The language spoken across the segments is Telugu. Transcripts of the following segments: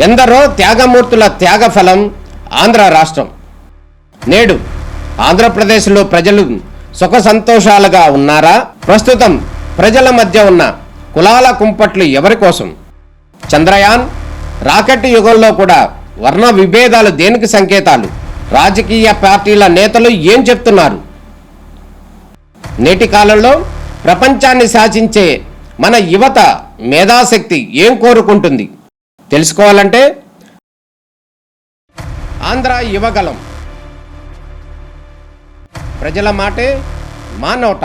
ఎందరో త్యాగమూర్తుల త్యాగఫలం ఆంధ్ర రాష్ట్రం. నేడు ఆంధ్రప్రదేశ్లో ప్రజలు సుఖ సంతోషాలుగా ఉన్నారా? ప్రస్తుతం ప్రజల మధ్య ఉన్న కులాల కుంపట్లు ఎవరి కోసం? చంద్రయాన్ రాకెట్ యుగంలో కూడా వర్ణ విభేదాలు దేనికి సంకేతాలు? రాజకీయ పార్టీల నేతలు ఏం చెప్తున్నారు? నేటి కాలంలో ప్రపంచాన్ని శాసించే మన యువత మేధాశక్తి ఏం కోరుకుంటుంది? తెలుసుకోవాలంటే ఆంధ్ర యువగలం. ప్రజల మాటే మా నోట.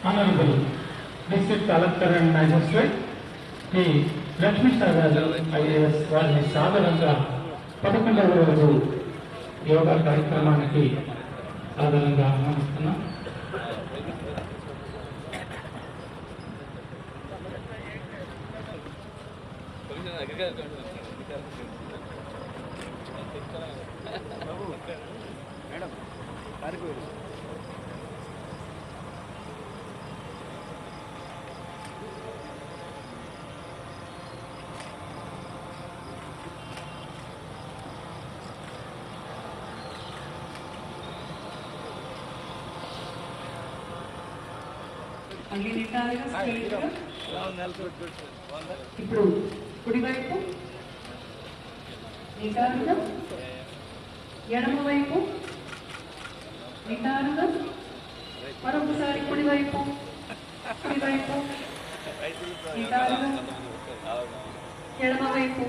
Honorable District Collector and Magistrate Shri Lakshmi Sagar IAS వారిని సాధారణంగా 11వ రోజు యోగా కార్యక్రమానికి సాధారణంగా ఆహ్వానిస్తున్నాం. ఇప్పుడు కుడివైపు నిటారుగా, ఎడమవైపు నిటారుగా, మరొకసారి కుడివైపు కుడివైపు నిటారుగా, ఎడమవైపు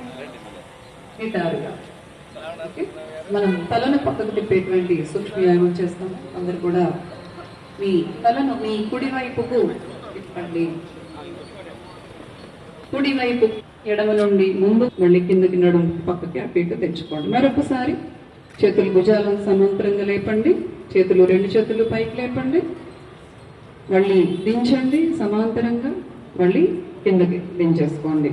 నిటారుగా. మనం తలను పక్కకు తిప్పేటువంటి సూక్ష్మ వ్యాయామం చేస్తాం. అందరు కూడా మీ తలను మీ కుడివైపుకు తిప్పండి. కుడివైపు ఎడమ నుండి ముందు, మళ్ళీ కిందకి నడుము పక్కకి అటు ఇటు తెచ్చుకోండి. మరొకసారి చేతులు భుజాలను సమాంతరంగా లేపండి. చేతులు 2 చేతులు పైకి లేపండి. మళ్ళీ దించండి సమాంతరంగా, మళ్ళీ కిందకి దించేసుకోండి.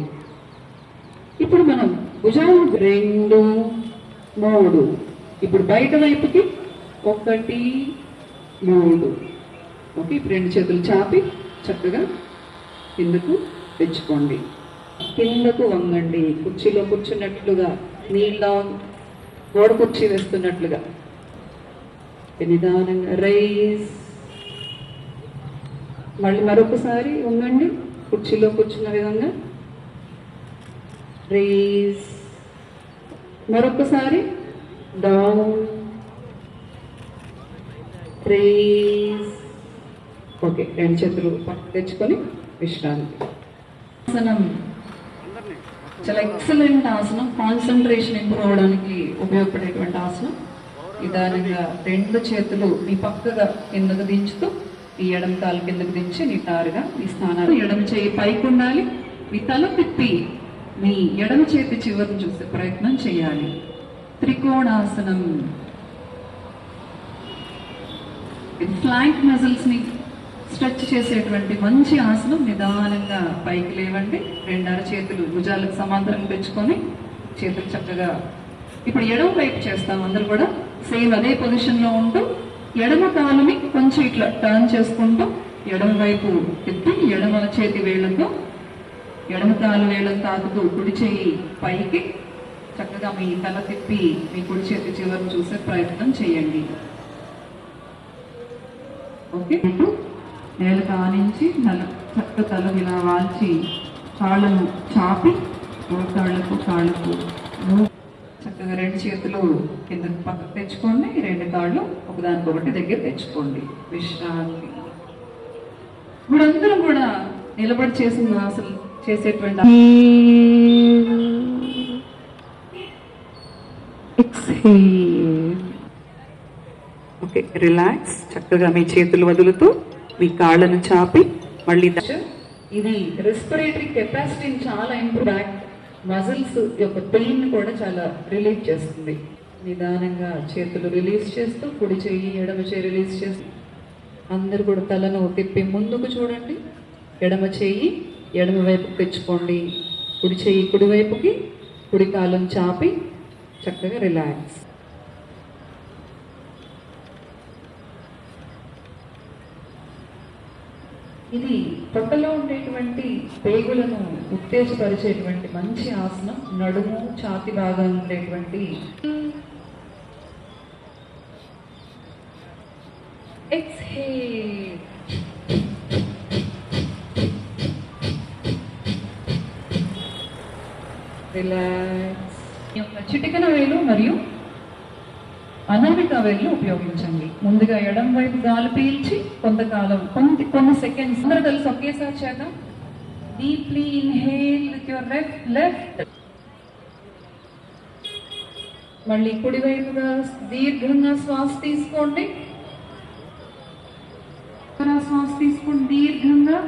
ఇప్పుడు మనం భుజాలు 2, 3, ఇప్పుడు బయట వైపుకి 1, 3. ఓకే, ఇప్పుడు 2 చేతులు చాపి చక్కగా కిందకు తెచ్చుకోండి. కిందకు వంగండి, కుర్చీలో కూర్చున్నట్లుగా, నీళ్ళ గోడ కుర్చీ వేస్తున్నట్లుగా నిదానంగా రైజ్. మళ్ళీ మరొకసారి వంగండి, కుర్చీలో కూర్చున్న విధంగా రైజ్. మరొకసారి డౌన్, రైజ్. ఓకే, 2 చేతులు పట్టు తెచ్చుకొని విశ్రాంతి. ఆసనం చాలా ఎక్సలెంట్ ఆసనం. కాన్సన్ట్రేషన్ ఇంప్రూవ్ అవడానికి ఉపయోగపడేటువంటి ఆసనం. నిదానంగా 2 చేతులు మీ పక్కగా కిందకు దించుతూ ఈ ఎడమ కాలు కిందకు దించి నిటారుగా మీ స్థానాలు. ఎడమ చేయి పైకి ఉండాలి. మీ తల తిప్పి మీ ఎడమ చేతి చివరిని చూసే ప్రయత్నం చేయాలి. త్రికోణాసనం. ఫ్లాంక్ మజిల్స్ ని స్ట్రెచ్ చేసేటువంటి మంచి ఆసనం. నిదానంగా పైకి లేవండి. 2 అరచేతులు భుజాలకు సమాంతరంగా తెచ్చుకొని చేతులు చక్కగా. ఇప్పుడు ఎడమ వైపు చేస్తాం. అందరూ కూడా సేమ్ అదే పొజిషన్ లో ఉంటూ ఎడమ కాలుని కొంచెం ఇట్లా టర్న్ చేసుకుంటూ ఎడమ వైపు తిప్పి ఎడమ చేతి వేళ్లతో ఎడమ కాలు వేళ్ళను తాకుతూ కుడి చేయి పైకి చక్కగా మీ తల తిప్పి మీ కుడి చేతి చివరిని చూసే ప్రయత్నం చేయండి. ఓకే, నేల కానించి చక్క తల ఇలా వాల్చి కాళ్ళను చాపి కాళ్ళకు చక్కగా 2 చేతులు కింద పక్కకు తెచ్చుకోండి. 2 కాళ్ళు ఒకదానికొకటి దగ్గర తెచ్చుకోండి. విశ్రాంతి. ఇప్పుడు అందరం కూడా నిలబడి చేసిన అసలు చేసేటువంటి ఓకే, రిలాక్స్. చక్కగా మీ చేతులు వదులుతూ మీ కాళ్ళను చాపి మళ్ళీ. ఇది రెస్పిరేటరీ కెపాసిటీని చాలా ఇంప్రూవ్, బ్యాక్ మజిల్స్ యొక్క పెయిన్ కూడా చాలా రిలీఫ్ చేస్తుంది. నిదానంగా చేతులు రిలీజ్ చేస్తూ కుడి చేయి ఎడమ చేయి రిలీజ్ చేస్తూ అందరు కూడా తలను తిప్పి ముందుకు చూడండి. ఎడమ చేయి ఎడమ వైపుకి తెచ్చుకోండి. కుడి చేయి కుడివైపుకి, కుడి కాలం చాపి చక్కగా రిలాక్స్. ఇది పొట్టలో ఉండేటువంటి పేగులను ఉత్తేజపరిచేటువంటి మంచి ఆసనం. నడుము ఛాతి భాగం ఉండేటువంటి ఎక్స్హేల్. రిలాక్స్. ఈ యొక్క చిటికెన వేలు మరియు అనామిక వేలు ఉపయోగించండి. ముందుగా ఎడం వైపు గాలి పీల్చి కొంతకాలం కొన్ని సెకండ్స్ అందరూ కలిసి ఒకేసారి చేద్దాం. Deeply inhale with your left. మళ్ళీ కుడి వైపుగా దీర్ఘంగా శ్వాస తీసుకోండి. శ్వాస తీసుకోండి దీర్ఘంగా.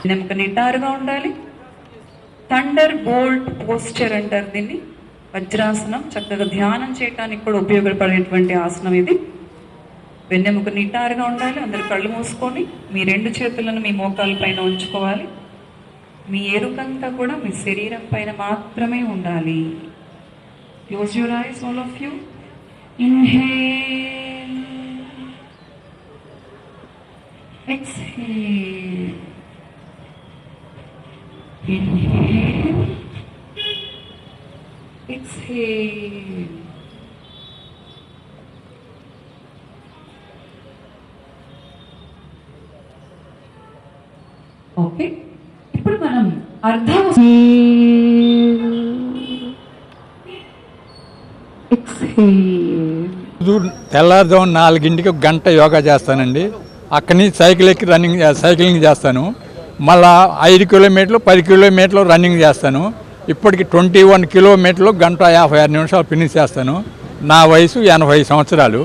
నెమ్మక నిటారుగా ఉండాలి. థండర్ బోల్ట్ పోస్చర్ అంటారు దీన్ని. వజ్రాసనం. చక్కగా ధ్యానం చేయడానికి కూడా ఉపయోగపడేటువంటి ఆసనం ఇది. వెన్నెముక నిటారుగా ఉండాలి. అందరు కళ్ళు మూసుకొని మీ 2 చేతులను మీ మోకాల పైన ఉంచుకోవాలి. మీ ఎరుకంతా కూడా మీ శరీరం పైన మాత్రమే ఉండాలి. Close your eyes all of you. Inhale, exhale. Inhale, exhale. Okay, ఇప్పుడు మనం తెల్లారుజాము 4 గంట యోగా చేస్తానండి. అక్కడి నుంచి సైకిల్ ఎక్కి సైక్లింగ్ చేస్తాను. మళ్ళా 5 కిలోమీటర్లు 10 కిలోమీటర్లు రన్నింగ్ చేస్తాను. ఇప్పటికి 21 కిలోమీటర్లు గంట 56 నిమిషాలు ఫినిష్ చేస్తాను. నా వయసు 80 సంవత్సరాలు.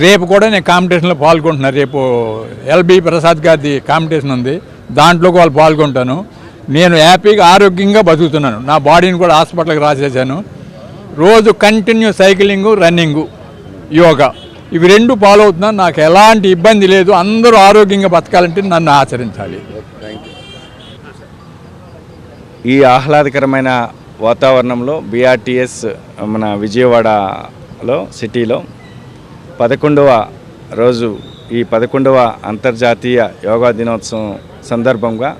రేపు కూడా నేను కాంపిటీషన్లో పాల్గొంటున్నాను. రేపు ఎల్బి ప్రసాద్ గారి కాంపిటీషన్ ఉంది, దాంట్లో వాళ్ళు పాల్గొంటాను. నేను హ్యాపీగా ఆరోగ్యంగా బతుకుతున్నాను. నా బాడీని కూడా హాస్పిటల్కి రాసేసాను. రోజు కంటిన్యూ సైక్లింగు, రన్నింగు, యోగా ఇవి 2 ఫాలో అవుతున్నాను. నాకు ఎలాంటి ఇబ్బంది లేదు. అందరూ ఆరోగ్యంగా బతకాలంటే నన్ను ఆచరించాలి. ఈ ఆహ్లాదకరమైన వాతావరణంలో BRTS మన విజయవాడలో సిటీలో 11వ రోజు ఈ 11వ అంతర్జాతీయ యోగా దినోత్సవం సందర్భంగా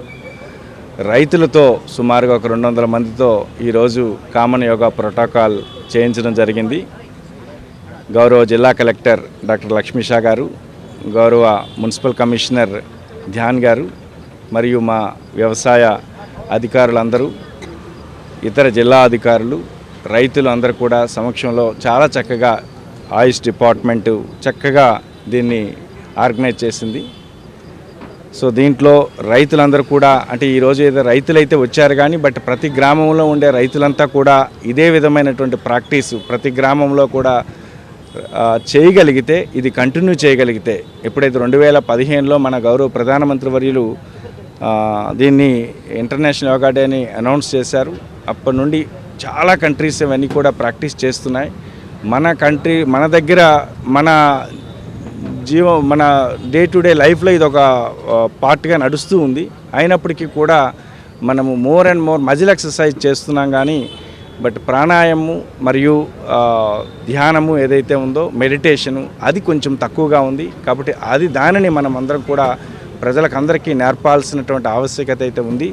రైతులతో సుమారుగా ఒక 200 మందితో ఈరోజు కామన్ యోగా ప్రోటోకాల్ చేయించడం జరిగింది. గౌరవ జిల్లా కలెక్టర్ డాక్టర్ లక్ష్మీషా గారు, గౌరవ మున్సిపల్ కమిషనర్ ధ్యాన్ గారు మరియు మా వ్యవసాయ అధికారులందరూ, ఇతర జిల్లా అధికారులు, రైతులు అందరూ కూడా సమక్షంలో చాలా చక్కగా ఆయుష్ డిపార్ట్మెంటు చక్కగా దీన్ని ఆర్గనైజ్ చేసింది. సో దీంట్లో రైతులందరూ కూడా అంటే ఈరోజు ఏదో రైతులైతే వచ్చారు కానీ బట్ ప్రతి గ్రామంలో ఉండే రైతులంతా కూడా ఇదే విధమైనటువంటి ప్రాక్టీసు ప్రతి గ్రామంలో కూడా చేయగలిగితే, ఇది కంటిన్యూ చేయగలిగితే, ఎప్పుడైతే 2015లో మన గౌరవ ప్రధానమంత్రి వర్యులు దీన్ని ఇంటర్నేషనల్ యోగా డే అని అనౌన్స్ చేశారు. అప్పటి నుండి చాలా కంట్రీస్ ఇవన్నీ కూడా ప్రాక్టీస్ చేస్తున్నాయి. మన దగ్గర మన డే టు డే లైఫ్లో ఇది ఒక పార్ట్గా నడుస్తూ ఉంది. అయినప్పటికీ కూడా మనము more and more muscle exercise చేస్తున్నాం కానీ బట్ ప్రాణాయామము మరియు ధ్యానము ఏదైతే ఉందో మెడిటేషను అది కొంచెం తక్కువగా ఉంది. కాబట్టి దానిని మనం అందరం కూడా ప్రజలకందరికీ నేర్పాల్సినటువంటి ఆవశ్యకత అయితే ఉంది.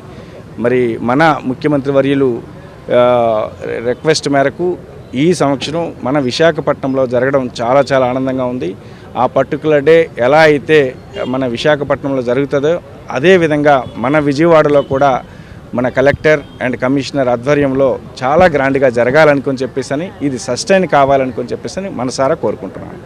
మరి మన ముఖ్యమంత్రి వర్యులు రిక్వెస్ట్ మేరకు ఈ సంవత్సరం మన విశాఖపట్నంలో జరగడం చాలా చాలా ఆనందంగా ఉంది. ఆ పర్టికులర్ డే ఎలా అయితే మన విశాఖపట్నంలో జరుగుతుందో అదేవిధంగా మన విజయవాడలో కూడా మన కలెక్టర్ అండ్ కమిషనర్ ఆధ్వర్యంలో చాలా గ్రాండ్గా జరగాలనుకొని చెప్పేసి ఇది సస్టైన్ కావాలనుకొని చెప్పేసి మనసారా కోరుకుంటున్నాను.